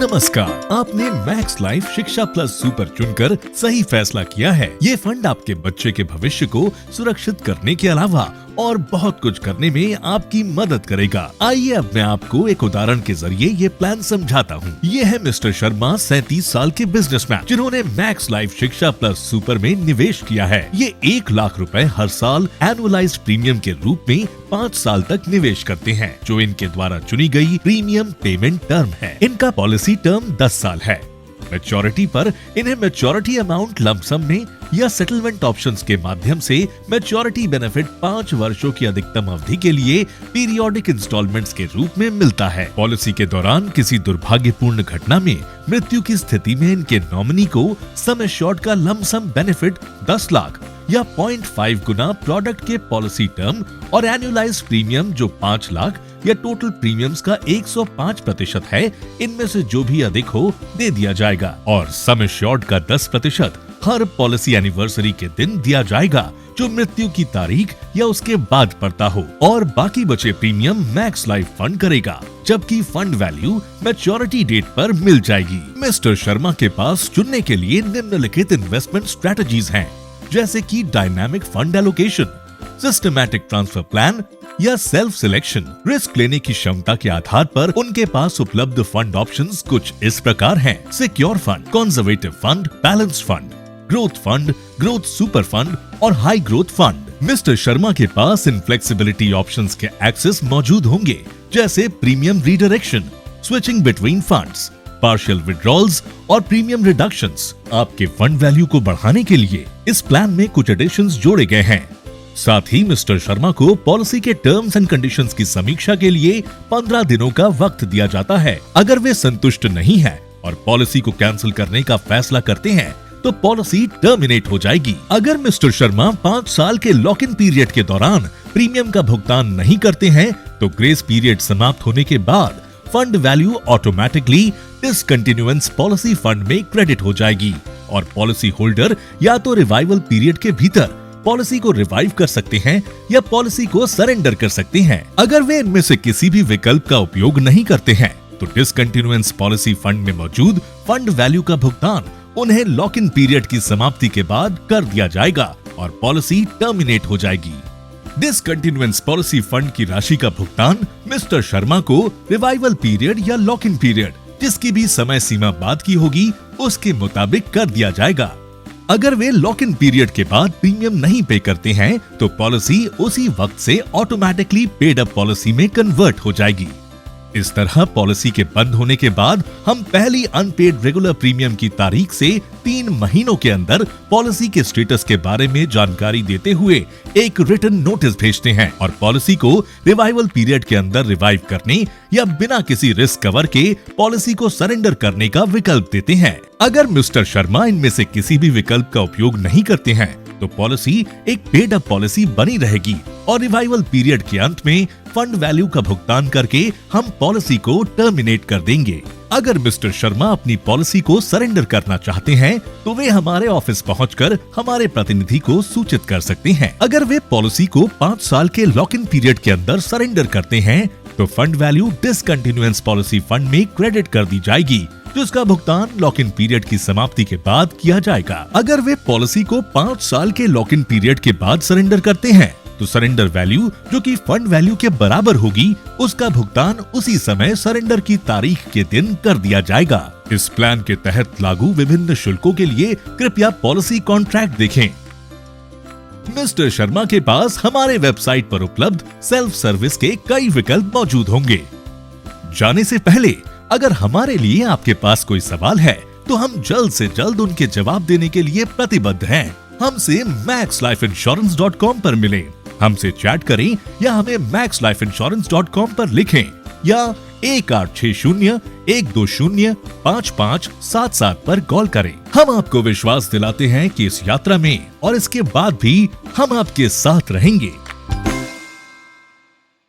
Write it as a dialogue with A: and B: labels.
A: नमस्कार, आपने max life शिक्षा प्लस सुपर चुनकर सही फैसला किया है। ये फंड आपके बच्चे के भविष्य को सुरक्षित करने के अलावा और बहुत कुछ करने में आपकी मदद करेगा। आइए अब मैं आपको एक उदाहरण के जरिए ये प्लान समझाता हूँ। ये है मिस्टर शर्मा, 37 साल के बिजनेसमैन, जिन्होंने मैक्स लाइफ शिक्षा प्लस सुपर में निवेश किया है। ये 1 लाख रुपए हर साल एनुअलाइज्ड प्रीमियम के रूप में 5 साल तक निवेश करते हैं, जो इनके द्वारा चुनी गई प्रीमियम पेमेंट टर्म है। इनका पॉलिसी टर्म 10 साल है। मैच्योरिटी पर इन्हें मैच्योरिटी अमाउंट लमसम में या सेटलमेंट ऑप्शंस के माध्यम से मैच्योरिटी बेनिफिट 5 वर्षों की अधिकतम अवधि के लिए पीरियोडिक इंस्टॉलमेंट्स के रूप में मिलता है। पॉलिसी के दौरान किसी दुर्भाग्यपूर्ण घटना में मृत्यु की स्थिति में इनके नॉमिनी को सम एश्योर्ड का लमसम बेनिफिट 10 लाख या 0.5 गुना प्रोडक्ट के पॉलिसी टर्म और एनुअलाइज प्रीमियम जो 5 लाख या टोटल प्रीमियम्स का 105% है, इनमें से जो भी अधिक हो दे दिया जाएगा। और सम एश्योर्ड का 10% हर पॉलिसी एनिवर्सरी के दिन दिया जाएगा, जो मृत्यु की तारीख या उसके बाद पड़ता हो। और बाकी बचे प्रीमियम मैक्स लाइफ फंड करेगा, जबकि फंड वैल्यू मैच्योरिटी डेट पर मिल जाएगी। मिस्टर शर्मा के पास चुनने के लिए निम्नलिखित इन्वेस्टमेंट स्ट्रेटजीज हैं, जैसे कि dynamic fund allocation, systematic transfer plan या सेल्फ सिलेक्शन। रिस्क लेने की क्षमता के आधार पर उनके पास उपलब्ध फंड ऑप्शंस कुछ इस प्रकार हैं: secure fund, conservative fund, balanced fund, growth fund, growth super fund और high growth fund. Mister Sharma के पास इन फ्लेक्सिबिलिटी ऑप्शंस के एक्सेस मौजूद होंगे, जैसे premium redirection, switching between funds, partial withdrawals और प्रीमियम रिडक्शंस। आपके फंड वैल्यू को बढ़ाने के लिए इस प्लान में कुछ एडिशंस जोड़े गए हैं। साथ ही मिस्टर शर्मा को पॉलिसी के टर्म्स एंड कंडीशंस की समीक्षा के लिए 15 दिनों का वक्त दिया जाता है। अगर वे संतुष्ट नहीं हैं और पॉलिसी को कैंसिल करने का फैसला करते हैं, तो पॉलिसी टर्मिनेट हो जाएगी। अगर मिस्टर शर्मा 5 साल के लॉक इन पीरियड के दौरान प्रीमियम का भुगतान नहीं करते हैं, तो ग्रेस पीरियड समाप्त होने के बाद fund value automatically discontinuance policy fund में क्रेडिट हो जाएगी और पॉलिसी होल्डर या तो रिवाइवल पीरियड के भीतर पॉलिसी को रिवाइव कर सकते हैं या पॉलिसी को सरेंडर कर सकते हैं। अगर वे इनमें से किसी भी विकल्प का उपयोग नहीं करते हैं, तो डिसकंटिन्यूएंस पॉलिसी फंड में मौजूद फंड वैल्यू का भुगतान उन्हें लॉक इन पीरियड की समाप्ति के बाद कर दिया जाएगा और पॉलिसी टर्मिनेट हो जाएगी। डिसकंटिन्यूएंस पॉलिसी फंड की राशि का भुगतान मिस्टर शर्मा को रिवाइवल पीरियड या लॉक इन पीरियड, जिसकी भी समय सीमा बाद की होगी, उसके मुताबिक कर दिया जाएगा। अगर वे लॉक इन पीरियड के बाद प्रीमियम नहीं पे करते हैं, तो पॉलिसी उसी वक्त से ऑटोमेटिकली पेड अप पॉलिसी में कन्वर्ट हो जाएगी। इस तरह पॉलिसी के बंद होने के बाद हम पहली अनपेड रेगुलर प्रीमियम की तारीख से 3 महीनों के अंदर पॉलिसी के स्टेटस के बारे में जानकारी देते हुए एक रिटन नोटिस भेजते हैं और पॉलिसी को रिवाइवल पीरियड के अंदर रिवाइव करने या बिना किसी रिस्क कवर के पॉलिसी को सरेंडर करने का विकल्प देते हैं। अगर मिस्टर शर्मा इनमें से किसी भी विकल्प का उपयोग नहीं करते हैं, तो पॉलिसी एक पेड अप पॉलिसी बनी रहेगी और रिवाइवल पीरियड के अंत में फंड वैल्यू का भुगतान करके हम पॉलिसी को टर्मिनेट कर देंगे। अगर मिस्टर शर्मा अपनी पॉलिसी को सरेंडर करना चाहते हैं, तो वे हमारे ऑफिस पहुंचकर हमारे प्रतिनिधि को सूचित कर सकते हैं। अगर वे पॉलिसी को 5 साल के लॉक इन पीरियड के अंदर सरेंडर करते हैं, तो फंड वैल्यू डिसकंटिन्यूएंस पॉलिसी फंड में क्रेडिट कर दी जाएगी, जिसका भुगतान लॉक इन पीरियड की समाप्ति के बाद किया जाएगा। अगर वे पॉलिसी को 5 साल के लॉक इन पीरियड के बाद सरेंडर करते हैं, तो सरेंडर वैल्यू जो कि फंड वैल्यू के बराबर होगी, उसका भुगतान उसी समय सरेंडर की तारीख के दिन कर दिया जाएगा। इस प्लान के तहत लागू विभिन्न शुल्कों के लिए कृपया पॉलिसी कॉन्ट्रैक्ट देखें। मिस्टर शर्मा के पास हमारे वेबसाइट पर उपलब्ध सेल्फ सर्विस के कई विकल्प मौजूद होंगे। जाने से पहले अगर हमारे लिए आपके पास कोई सवाल है, तो हम जल्द से जल्द उनके जवाब देने के लिए प्रतिबद्ध हैं। हमसे maxlifeinsurance.com पर मिलें, हमसे चैट करें या हमें maxlifeinsurance.com पर लिखें या 1860-120-5577 पर कॉल करें। हम आपको विश्वास दिलाते हैं कि इस यात्रा में और इसके बाद भी हम आपके साथ रहेंगे।